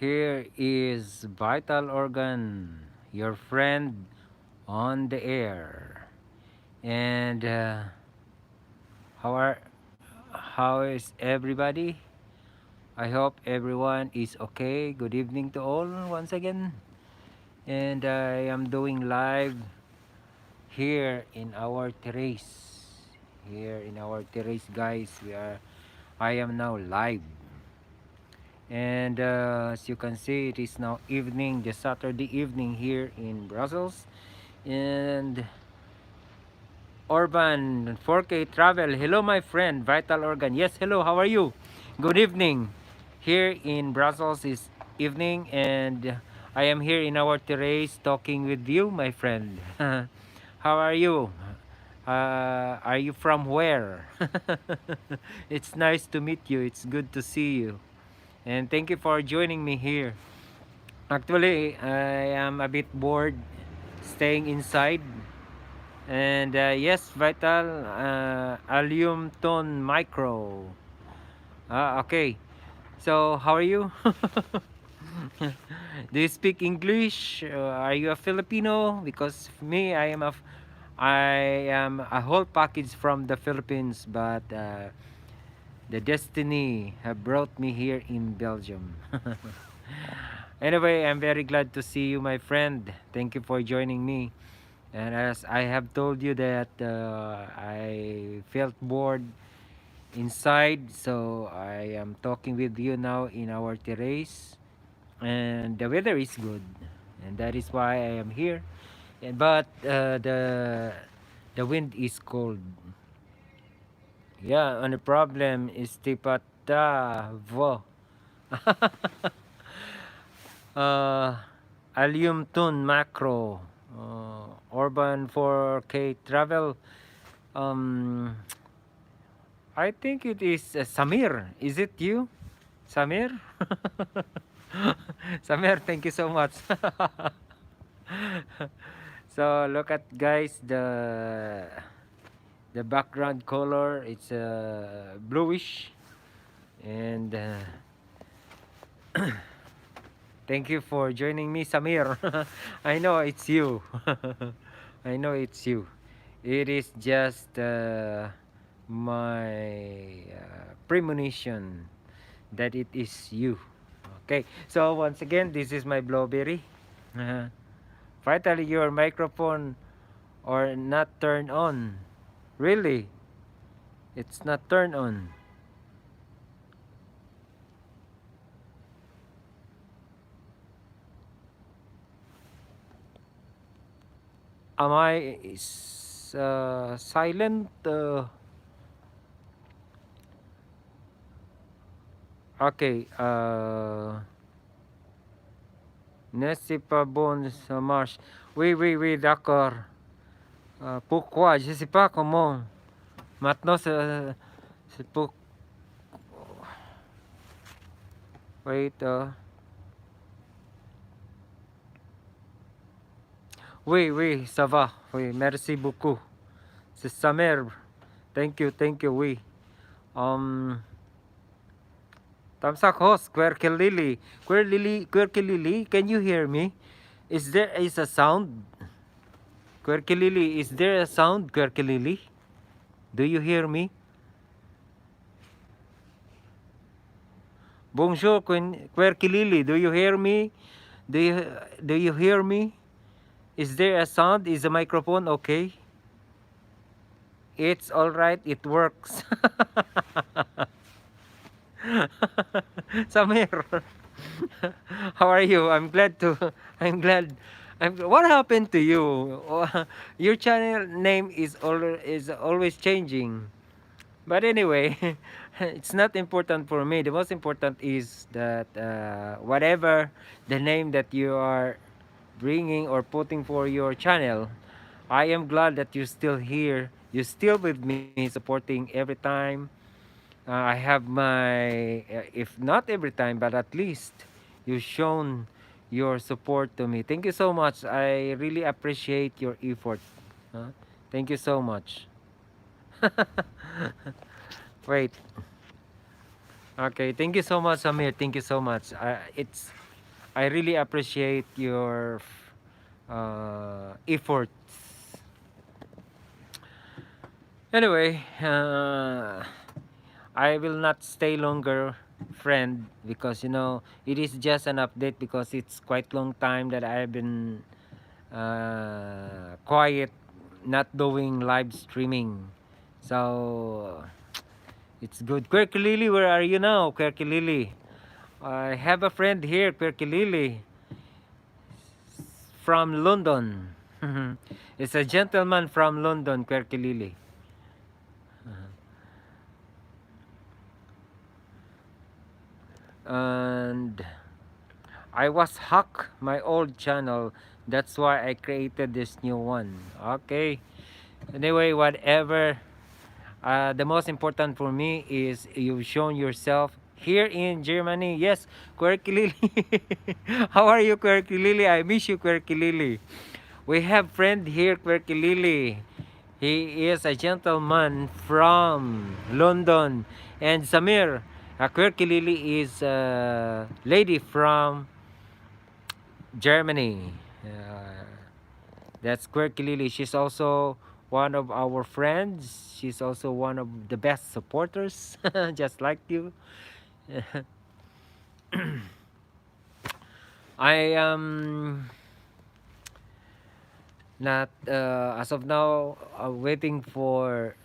Here is Vital Organ, your friend on the air. And how are how is everybody? I hope everyone is okay. Good evening to all once again. And I am doing live here in our terrace. Here in our terrace, guys. I am now live. And as you can see, it is now evening, the Saturday evening here in Brussels. And Orban 4K Travel, hello my friend Vital Organ. Yes, hello, how are you? Good evening. Here in Brussels is evening, and I am here in our terrace talking with you, my friend. How are you? Are you from where? It's nice to meet you. It's good to see you. And thank you for joining me here. Actually, I am a bit bored staying inside. And yes, Vital, Allium Tone Micro. Okay. So, how are you? Do you speak English? Are you a Filipino? Because me, I am a whole package from the Philippines, but the destiny have brought me here in Belgium. Anyway, I'm very glad to see you, my friend. Thank you for joining me. And as I have told you that I felt bored inside, so I am talking with you now in our terrace, and the weather is good, and that is why I am here. But the wind is cold. Yeah, and the problem is tipata vo. uh, Allium Tun Macro, Urban 4K Travel. Um, I think it is Samir. Is it you, Samir? Samir, thank you so much. So look at guys the background color. It's bluish, and thank you for joining me, Samir. I know it's you. I know it's you. It is just my premonition that it is you. Okay, so once again, this is my Blowberry. Finally, your microphone or not turned on. Really? It's not turned on. Am I silent? Okay. N'est pas bon, ça marche. Oui, oui, oui, d'accord. Pourquoi? Je sais pas comment. Maintenant, c'est pour... Wait. Oui, oui, ça va. Oui, merci beaucoup. C'est sa mère. Thank you, oui. Tamsak host, Quirky Lily, can you hear me? Is there is a sound? Quirky Lily, is there a sound, Quirky Lily? Do you hear me? Bonjour, Quirky Lily, do you hear me? Do you do you hear me? Is there a sound? Is the microphone okay? It's all right. It works. Samir, how are you? I'm glad to. I'm glad. What happened to you? Your channel name is always changing. But anyway, it's not important for me. The most important is that whatever the name that you are bringing or putting for your channel, I am glad that you're still here. You're still with me, supporting every time. I have my, if not every time, but at least you've shown your support to me. Thank you so much. I really appreciate your effort. Thank you so much. Wait. Okay. Thank you so much, Samir. Thank you so much. It's I really appreciate your efforts. Anyway, I will not stay longer, friend, because it is just an update because it's quite long time that I've been quiet, not doing live streaming. So it's good. Quirky Lily, where are you now, Quirky Lily? I have a friend here, Quirky Lily, from London. It's a gentleman from London, Quirky Lily. And I was hacked my old channel. That's why I created this new one. Okay. Anyway, whatever. The most important for me is you've shown yourself here in Germany. Yes, Quirky Lily. How are you, Quirky Lily? I miss you, Quirky Lily. We have friend here, Quirky Lily. He is a gentleman from London. And Samir, Quirky Lily is a lady from Germany. That's Quirky Lily. She's also one of our friends. She's also one of the best supporters, just like you. I am not, as of now, waiting for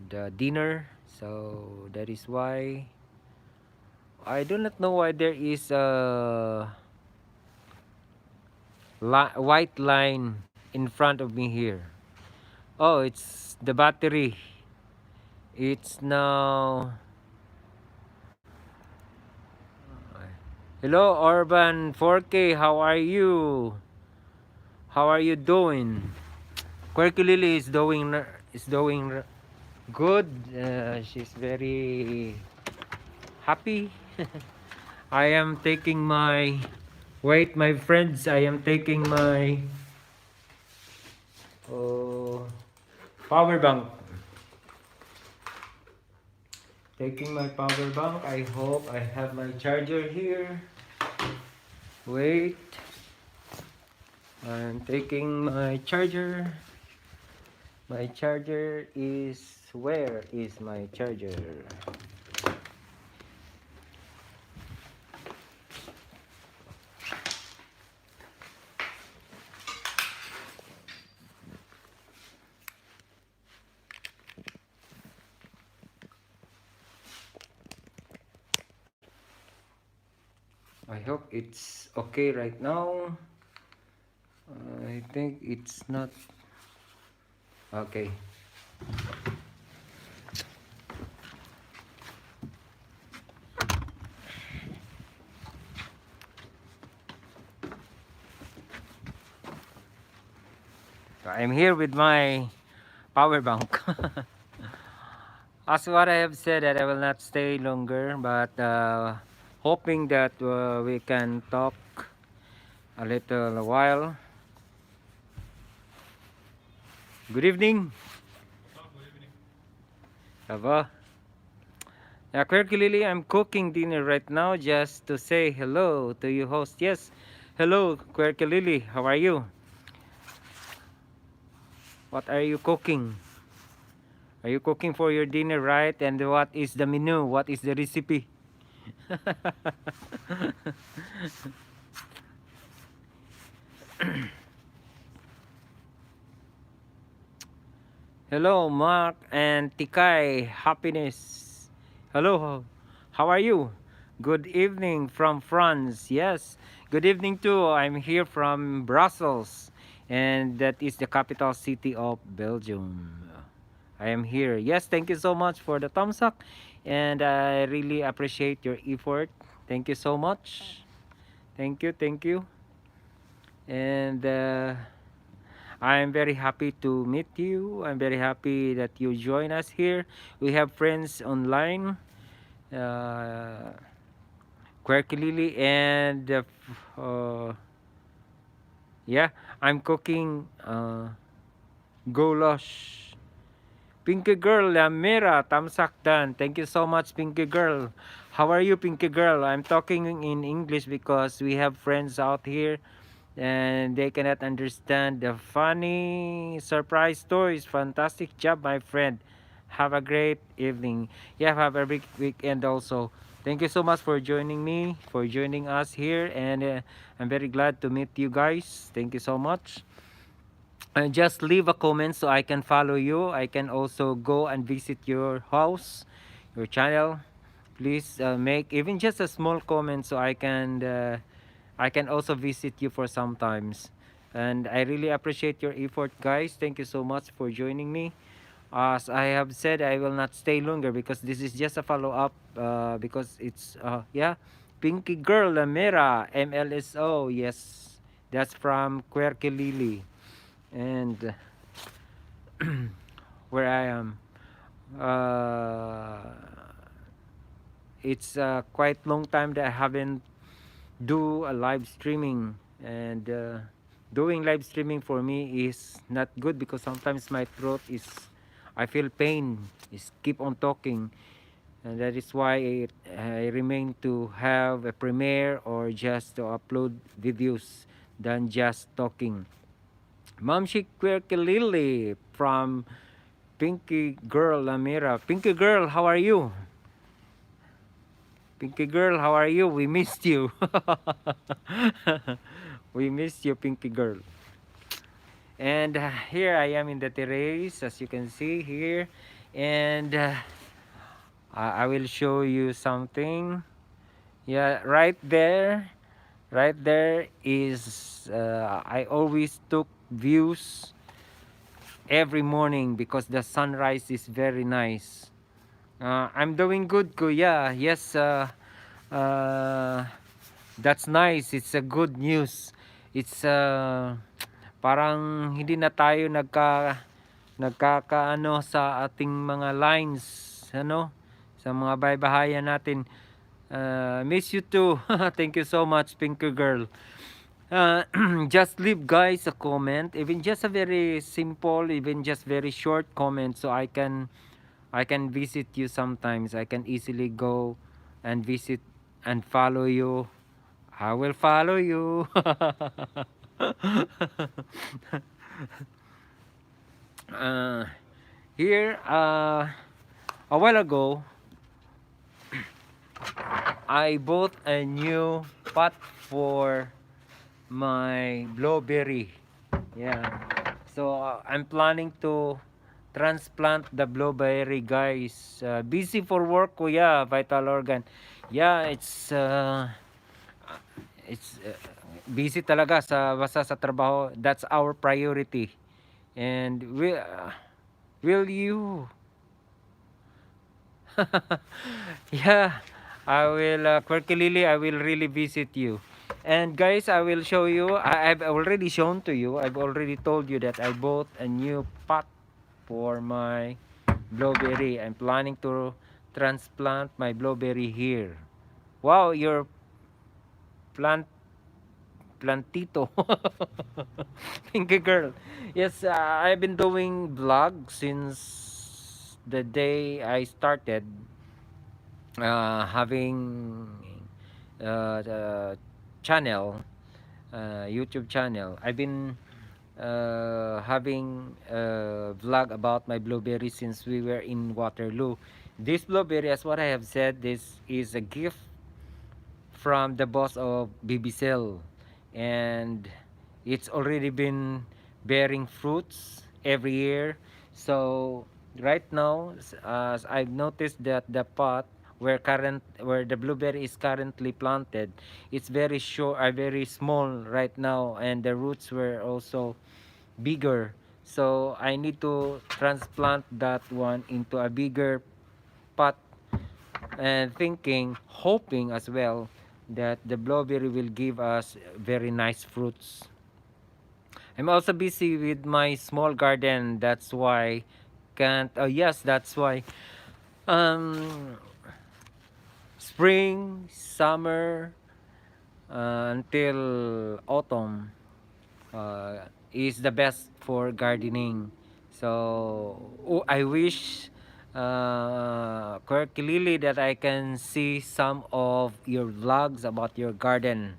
the dinner. So that is why I do not know why there is a white line in front of me here. Oh, it's the battery. It's now. Hello, Urban 4K. How are you? How are you doing? Quirky Lily is doing good. She's very happy. I am taking my wait, my friends. I am taking my uh, power bank. Taking my power bank. I hope I have my charger here. Wait. I'm taking my charger. My charger is, where is my charger? I hope it's okay right now. I think it's not okay. I'm here with my power bank. As what I have said, that I will not stay longer, but hoping that we can talk a little while. Good evening. Aba. Yeah, Quirky Lily, I'm cooking dinner right now just to say hello to you, host. Yes, hello, Quirky Lily. How are you? What are you cooking? Are you cooking for your dinner, right? And what is the menu? What is the recipe? Hello, Mark and Tikay. Happiness. Hello, how are you? Good evening from France. Yes, good evening too. I'm here from Brussels, and that is the capital city of Belgium. I am here. Yes, thank you so much for the thumbs up, and I really appreciate your effort. Thank you so much. Thank you, thank you. And I'm very happy to meet you. I'm very happy that you join us here. We have friends online, uh, Quirky Lily, and yeah, I'm cooking goulash. Pinky Girl, Mira, Tamsak Dan. Thank you so much, Pinky Girl. How are you, Pinky Girl? I'm talking in English because we have friends out here and they cannot understand the funny surprise stories. Fantastic job, my friend. Have a great evening. Yeah, have a big weekend also. Thank you so much for joining me, for joining us here, and I'm very glad to meet you guys. Thank you so much. And just leave a comment so I can follow you. I can also go and visit your house, your channel. Please make even just a small comment so I can also visit you for sometimes. And I really appreciate your effort, guys. Thank you so much for joining me. As I have said, I will not stay longer because this is just a follow up. Because it's yeah, Pinky Girl Lamera MLSO. Yes, that's from Querque Lily, and where I am. Uh, it's quite long time that I haven't do a live streaming, and doing live streaming for me is not good because sometimes my throat is, I feel pain is keep on talking, and that is why I remain to have a premiere or just to upload videos than just talking. Mamshi Quirky Lily from Pinky Girl Lamira. Pinky Girl, how are you? Pinky Girl, how are you? We missed you. We missed you, Pinky Girl. And here I am in the terrace, as you can see here. And I will show you something. Yeah, right there is, I always took views every morning because the sunrise is very nice. I'm doing good, Kuya. Yes, uh, that's nice. It's a good news. It's parang hindi na tayo nagkakaano sa ating mga lines, ano, sa mga baybahayan natin. Miss you too. Thank you so much, Pinky Girl. Uh, just leave guys a comment, even just a very simple, even just very short comment, so I can visit you sometimes. I can easily go and visit and follow you. I will follow you. uh, Here, a while ago, I bought a new pot for my blueberry. Yeah. So I'm planning to transplant the blueberry, guys. Busy for work, kuya, vital organ. Yeah, it's busy talaga sa basta sa trabaho. That's our priority. And will you yeah, I will, Quirky Lily, I will really visit you. And guys, I will show you, I've already shown to you, I've already told you that I bought a new pot for my blueberry. I'm planning to transplant my blueberry here. Wow, your plant plantito. Pinky girl. Yes, I've been doing vlog since the day I started having the channel, YouTube channel. I've been having a vlog about my blueberry since we were in Waterloo. This blueberry, as what I have said, this is a gift from the boss of BBCell, and it's already been bearing fruits every year. So right now, as I've noticed that the pot where the blueberry is currently planted, it's very short, very small right now, and the roots were also bigger. So I need to transplant that one into a bigger pot, and thinking, hoping as well that the blueberry will give us very nice fruits. I'm also busy with my small garden. That's why can't. Oh yes, that's why. Um, Spring, summer, until autumn is the best for gardening. So I wish clearly that I can see some of your vlogs about your garden.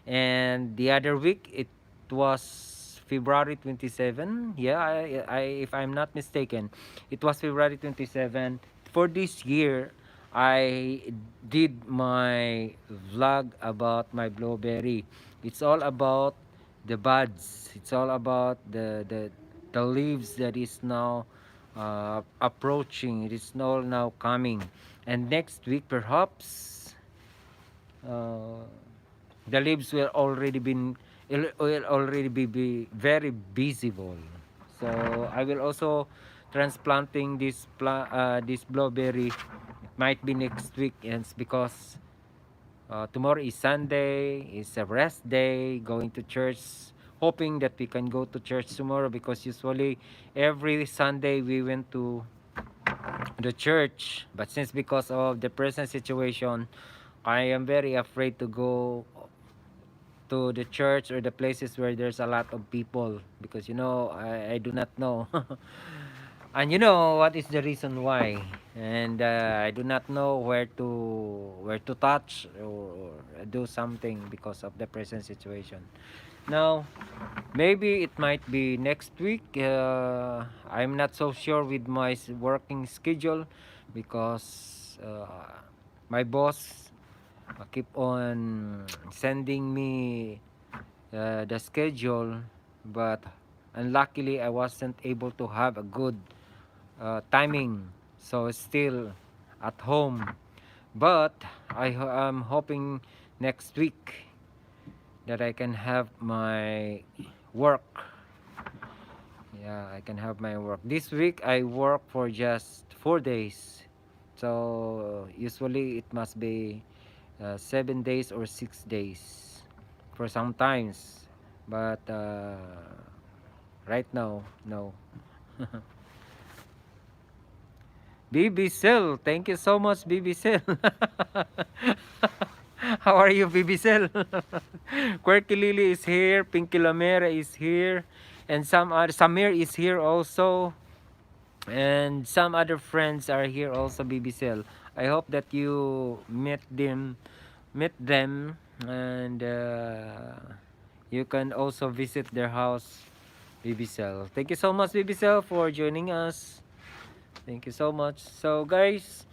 And the other week it was February 27. Yeah, I if I'm not mistaken, it was February 27. For this year, I did my vlog about my blueberry. It's all about the buds. It's all about the leaves that is now approaching. It is now coming, and next week perhaps uh, the leaves will already be very visible. So I will also transplanting this blueberry. Might be next week, and it's because tomorrow is Sunday, it's a rest day, going to church, hoping that we can go to church tomorrow, because usually every Sunday we went to the church. But since because of the present situation, I am very afraid to go to the church or the places where there's a lot of people, because I do not know. And you know what is the reason why, and I do not know where to touch, or do something because of the present situation. Now maybe it might be next week. I'm not so sure with my working schedule, because my boss keep on sending me the schedule, but unluckily I wasn't able to have a good timing, so still at home. But I'm hoping next week that I can have my work. Yeah, I can have my work. This week I work for just 4 days. So usually it must be 7 days or 6 days for sometimes. But right now, no. BB Cell, thank you so much, BB Cell. How are you, BB Cell? Quirky Lily is here, Pinky Lamera is here, and some other Samir is here also, and some other friends are here also, BB Cell. I hope that you meet them, and you can also visit their house, BB Cell. Thank you so much, BB Cell, for joining us. Thank you so much. So guys,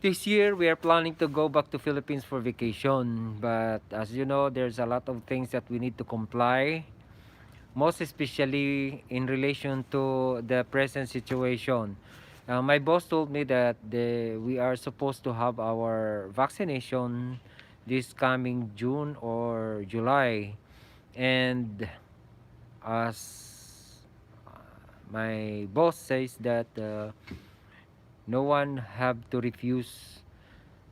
this year we are planning to go back to Philippines for vacation, but as you know, there's a lot of things that we need to comply, most especially in relation to the present situation. My boss told me that we are supposed to have our vaccination this coming June or July, and as my boss says that no one have to refuse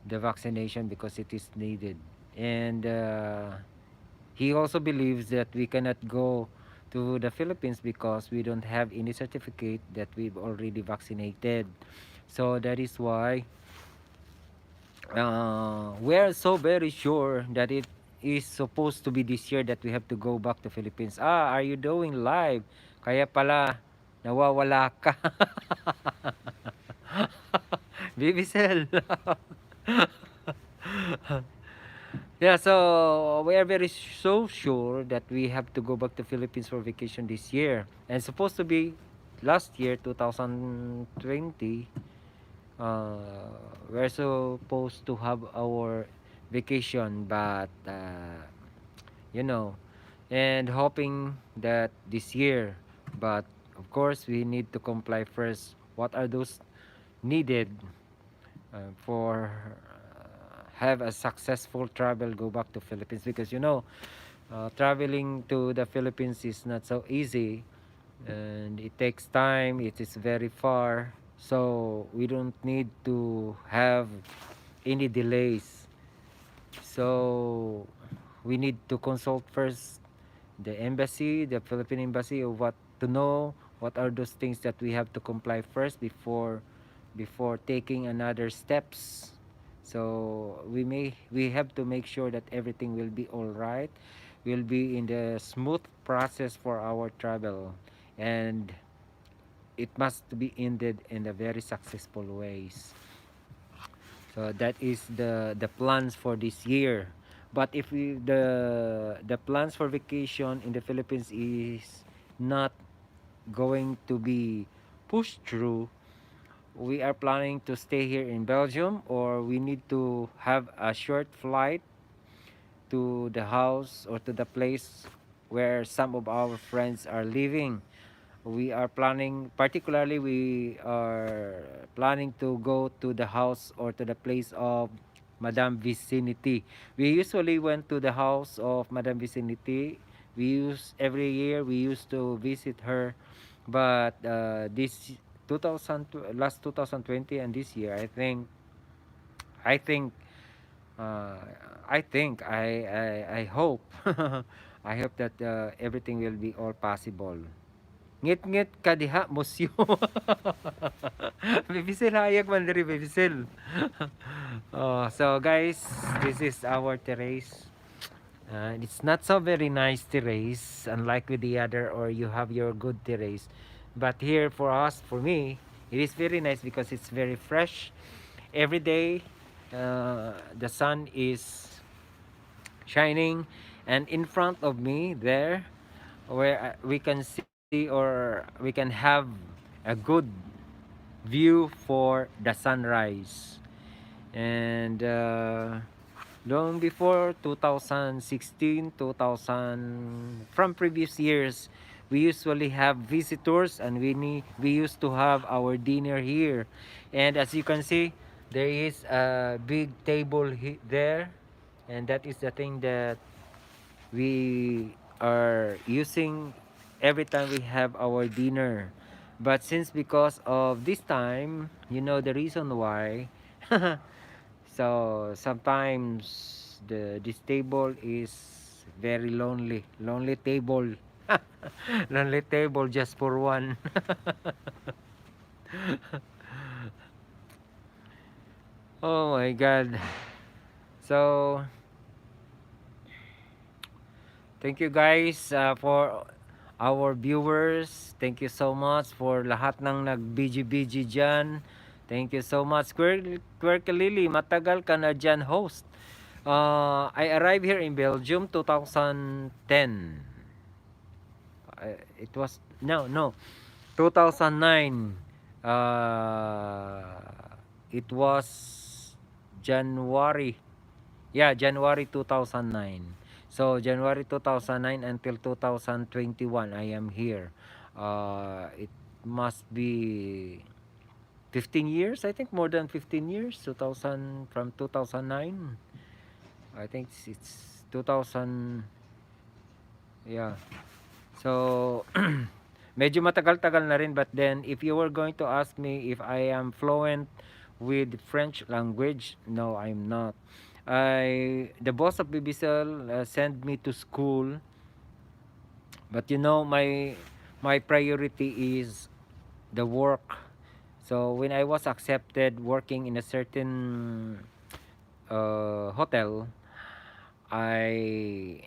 the vaccination because it is needed. And he also believes that we cannot go to the Philippines because we don't have any certificate that we've already vaccinated. So that is why we're so very sure that it is supposed to be this year that we have to go back to Philippines. Are you doing live? Kaya pala nawawala ka. Bibisel. Yeah, so we are very so sure that we have to go back to Philippines for vacation this year. And supposed to be last year, 2020, we're supposed to have our vacation, but you know, and hoping that this year. But of course, we need to comply first. What are those needed for have a successful travel go back to Philippines, because traveling to the Philippines is not so easy, and it takes time, it is very far, so we don't need to have any delays. So we need to consult first the embassy, the Philippine embassy, of what to know, what are those things that we have to comply first before taking another steps. So we have to make sure that everything will be all right, will be in the smooth process for our travel. And it must be ended in a very successful ways. So that is the plans for this year. But if we the plans for vacation in the Philippines is not going to be pushed through, we are planning to stay here in Belgium, or we need to have a short flight to the house or to the place where some of our friends are living. We are planning, particularly we are planning to go to the house or to the place of Madame Vicinity. We usually went to the house of Madame Vicinity. We use every year we used to visit her, but this 2000 last 2020 and this year, I think uh, I hope I hope that everything will be all possible. Ngit-ngit ka diha musyo. Bibisil hayag man diri bibisil. Oh, so guys, this is our terrace. It's not so very nice terrace, unlike with the other, or you have your good terrace. But here for us, for me, it is very nice because it's very fresh. Every day, the sun is shining, and in front of me there, where we can see or we can have a good view for the sunrise. And long before 2016, 2000, from previous years, we usually have visitors, and we used to have our dinner here. And as you can see, there is a big table there, and that is the thing that we are using every time we have our dinner. But since because of this time, you know the reason why. So sometimes this table is very lonely table. Lonely table just for one. Oh my god. So thank you guys for our viewers. Thank you so much for lahat ng nag-BG-BG dyan. Thank you so much. Quirky Lily, matagal ka na dyan host. I arrived here in Belgium 2010. It was, no, 2009. It was January. Yeah, January 2009. So January 2009 until 2021, I am here. It must be 15 years, I think, more than 15 years. 2000, from 2009. I think it's 2000. Yeah. So medyo matagal-tagal na rin, but then if you were going to ask me if I am fluent with French language, no, I'm not. The boss of Bibisel sent me to school, but you know my priority is the work. So when I was accepted working in a certain hotel, I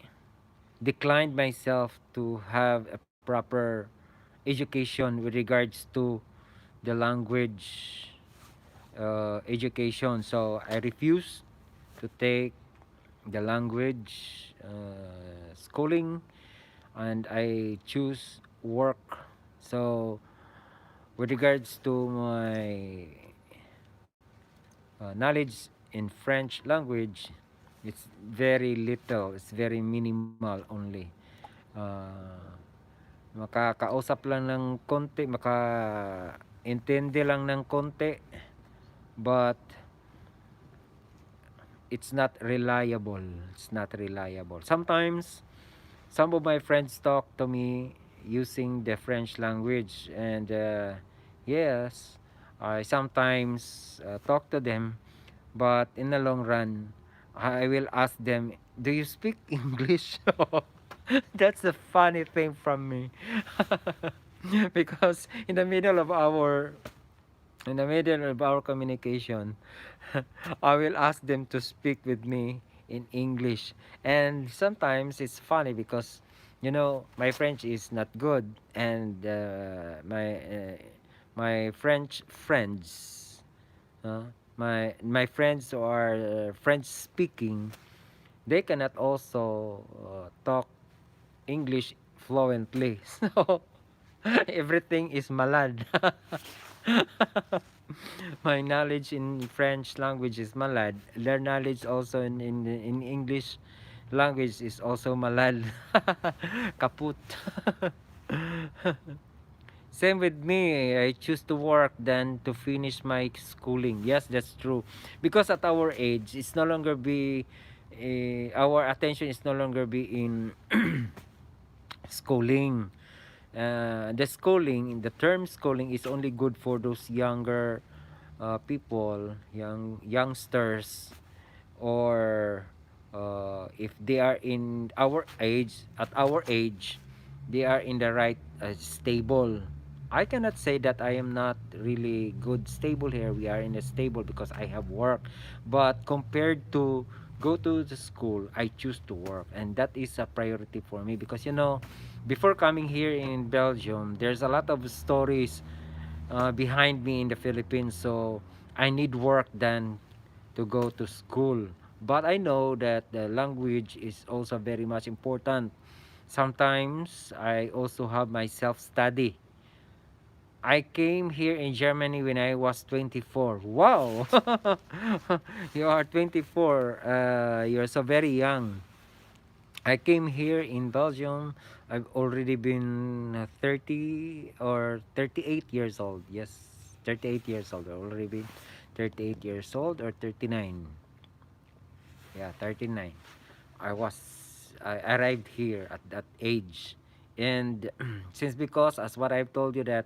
declined myself to have a proper education with regards to the language education. So I refused to take the language schooling, and I choose work. So with regards to my knowledge in French language, it's very little, it's very minimal only. uh, Makakausap lang ng konti, maka-intindi lang ng konti, but it's not reliable. It's not reliable. Sometimes some of my friends talk to me using the French language, and yes, I sometimes talk to them, but in the long run, I will ask them, "Do you speak English?" That's the funny thing from me. Because in the middle of our communication, I will ask them to speak with me in English. And sometimes it's funny because, you know, my French is not good, and my French friends, uh, my friends who are French speaking, they cannot also talk English fluently. So everything is malad. My knowledge in French language is malad. Their knowledge also in English language is also malad. Kaput. Same with me. I choose to work than to finish my schooling. Yes, that's true. Because at our age, it's no longer be our attention is no longer be in schooling. The schooling, the term schooling is only good for those younger people, youngsters, or if they are in our age, at our age, they are in the right stable. I cannot say that I am not really good stable here. We are in a stable because I have work, but compared to go to the school, I choose to work, and that is a priority for me because before coming here in Belgium, there's a lot of stories behind me in the Philippines. So I need work than to go to school. But I know that the language is also very much important. Sometimes I also have my self study. I came here in Germany when I was 24. Wow! You are 24. You're so very young. I came here in Belgium. I've already been 30 or 38 years old. Yes, 38 years old. I've already been 38 years old or 39. Yeah, 39. I arrived here at that age. And since because as what I've told you that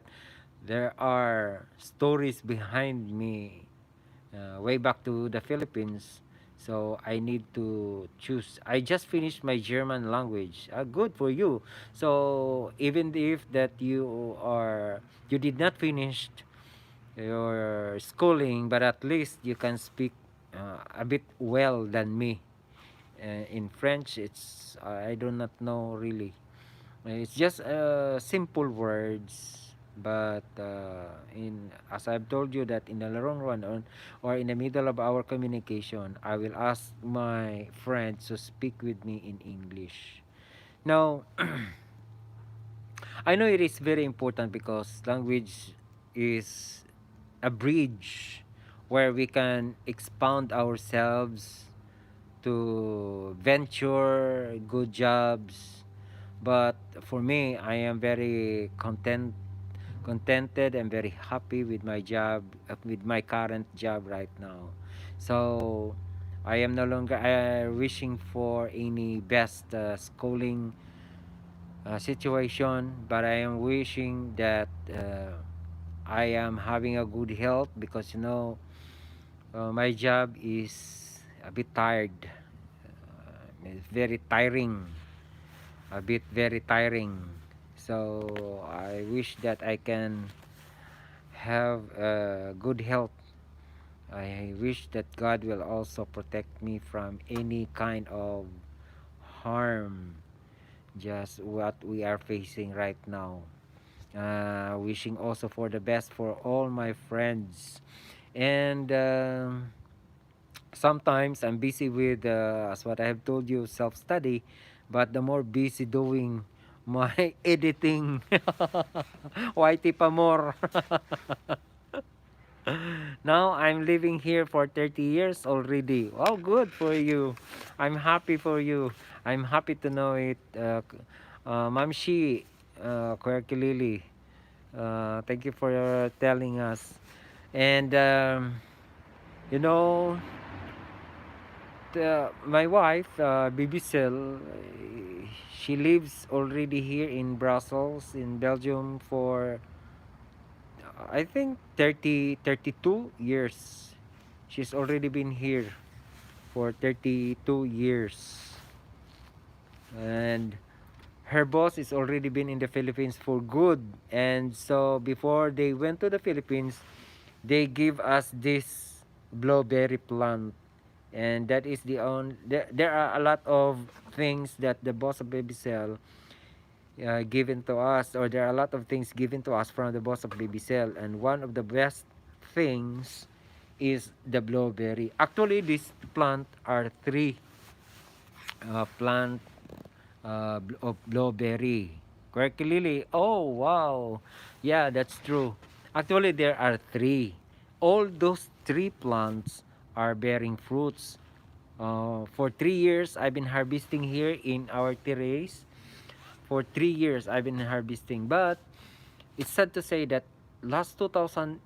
there are stories behind me way back to the Philippines. So I need to choose. I just finished my German language. Good for you. So even if that you did not finish your schooling, but at least you can speak a bit well than me. In French, I do not know really. It's just simple words, but in as I've told you that in the long run or in the middle of our communication, I will ask my friends to speak with me in English. Now, I know it is very important because language is a bridge where we can expound ourselves to venture good jobs. But for me, I am very contented and very happy with my job, with my current job right now. So I am no longer wishing for any best schooling situation, but I am wishing that I am having a good health because my job is a bit tired. It's very tiring, a bit very tiring. So I wish that I can have good health. I wish that God will also protect me from any kind of harm, just what we are facing right now. Wishing also for the best for all my friends. And sometimes I'm busy with, as what I have told you, self study, but the more busy doing my editing. YT pa more. Now I'm living here for 30 years already. Oh, good for you. I'm happy for you. I'm happy to know it. Ma'am Shi, Lily, thank you for telling us. And, you know, my wife, Bibi Sil, she lives already here in Brussels, in Belgium, for I think 32 years. She's already been here for 32 years. And her boss is already been in the Philippines for good. And so before they went to the Philippines, they give us this blueberry plant. And that is there are a lot of things that the boss of Baby Cell given to us, or there are a lot of things given to us from the boss of Baby Cell, and one of the best things is the blueberry. Actually, these plant are three plant of blueberry. Correct, Lily? Oh, wow. Yeah, that's true. Actually, there are three. All those three plants are bearing fruits. For 3 years, I've been harvesting here in our terrace. For 3 years, I've been harvesting. But it's sad to say that last 2018,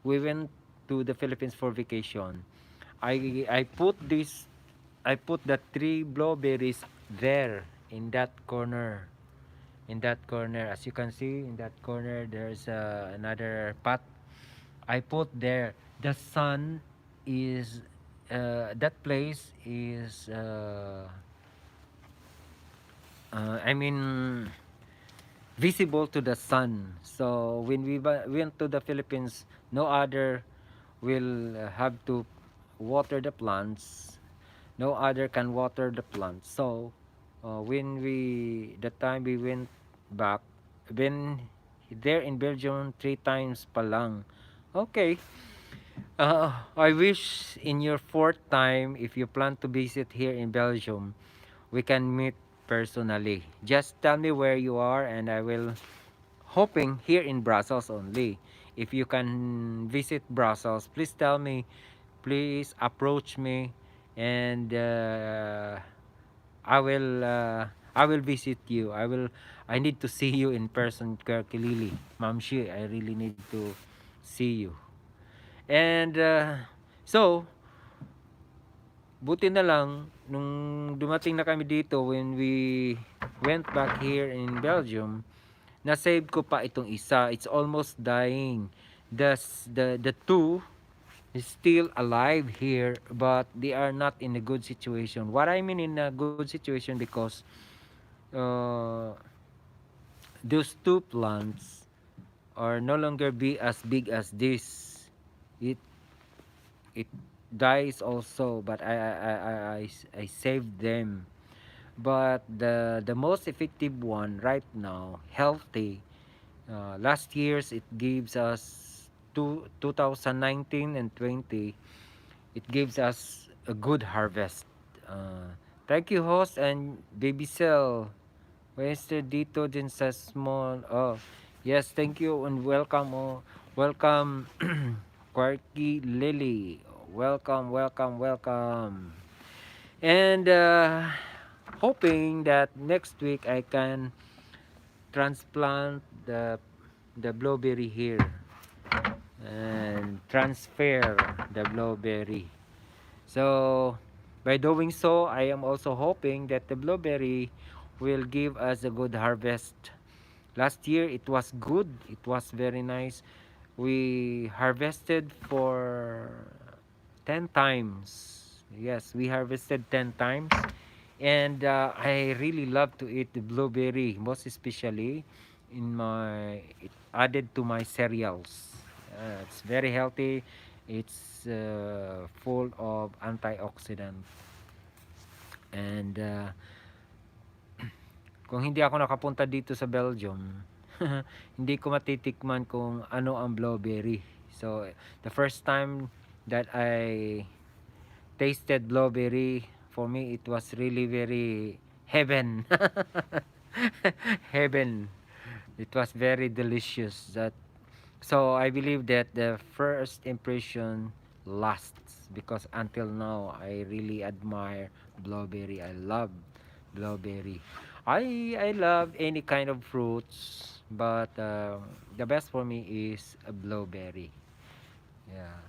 we went to the Philippines for vacation. I put this I put the three blueberries there in that corner. In that corner, as you can see, in that corner, there's another pot. I put there. The sun is that place is I mean visible to the sun. So when we went to the Philippines, no other will have to water the plants. No other can water the plants. So when the time we went back, been there in Belgium 3 times pa lang. Okay. I wish in your fourth time, if you plan to visit here in Belgium, we can meet personally. Just tell me where you are, and I will hoping here in Brussels only. If you can visit Brussels, please tell me. Please approach me, and I will visit you. I need to see you in person, Kirkilili. Mamshi, I really need to see you. And so, buti na lang nung dumating na kami dito, when we went back here in Belgium, na-save ko pa itong isa. It's almost dying. The two is still alive here, but they are not in a good situation. What I mean in a good situation, because uh, those two plants are no longer be as big as this. It it dies also, but I saved them. But the most effective one right now, healthy, last year's it gives us 2019 and 20, it gives us a good harvest. Thank you, host and baby cell. Wester dito din sa small. Oh, yes, thank you and welcome. Oh, welcome, Quirky Lily. Welcome, welcome, welcome. And hoping that next week I can transplant the blueberry here and transfer the blueberry. So by doing so, I am also hoping that the blueberry will give us a good harvest. Last year it was good, it was very nice. We harvested for 10 times. Yes, we harvested 10 times. And I really love to eat the blueberry, most especially in my it added to my cereals. It's very healthy. It's full of antioxidant. And kung hindi ako nakapunta dito sa Belgium, hindi ko matitikman kung ano ang blueberry. So the first time that I tasted blueberry, for me it was really very heaven. Heaven. It was very delicious. That so I believe that the first impression lasts, because until now I really admire blueberry. I love blueberry. I love any kind of fruits, but the best for me is a blueberry. Yeah.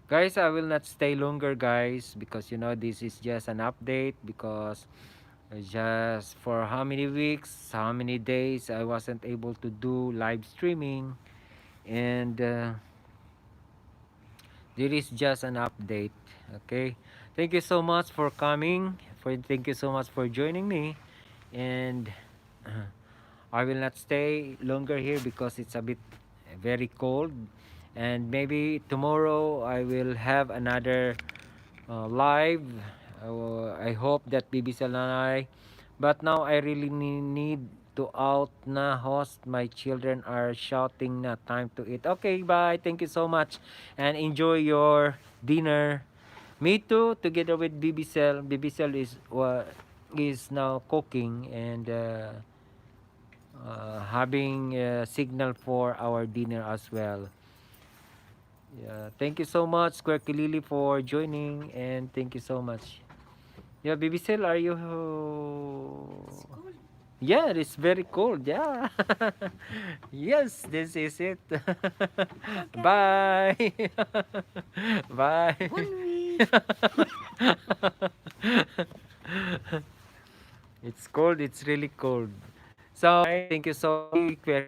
Guys, I will not stay longer, guys, because this is just an update, because just for how many weeks, how many days I wasn't able to do live streaming, and this is just an update. Okay, thank you so much for coming, thank you so much for joining me, and I will not stay longer here because it's a bit very cold, and maybe tomorrow I will have another live. I hope that BBC and I But now I really need to out na host. My children are shouting na time to eat. Okay, bye. Thank you so much. And enjoy your dinner. Me too, together with BB Cell. BB Cell is now cooking and having a signal for our dinner as well. Yeah, thank you so much, Square Kilili, for joining, and thank you so much. Yeah, BB Cell, are you? Yeah, it's very cold. Yeah. Yes, this is it. Bye. Bye. 1 week. It's cold. It's really cold. So, thank you so much.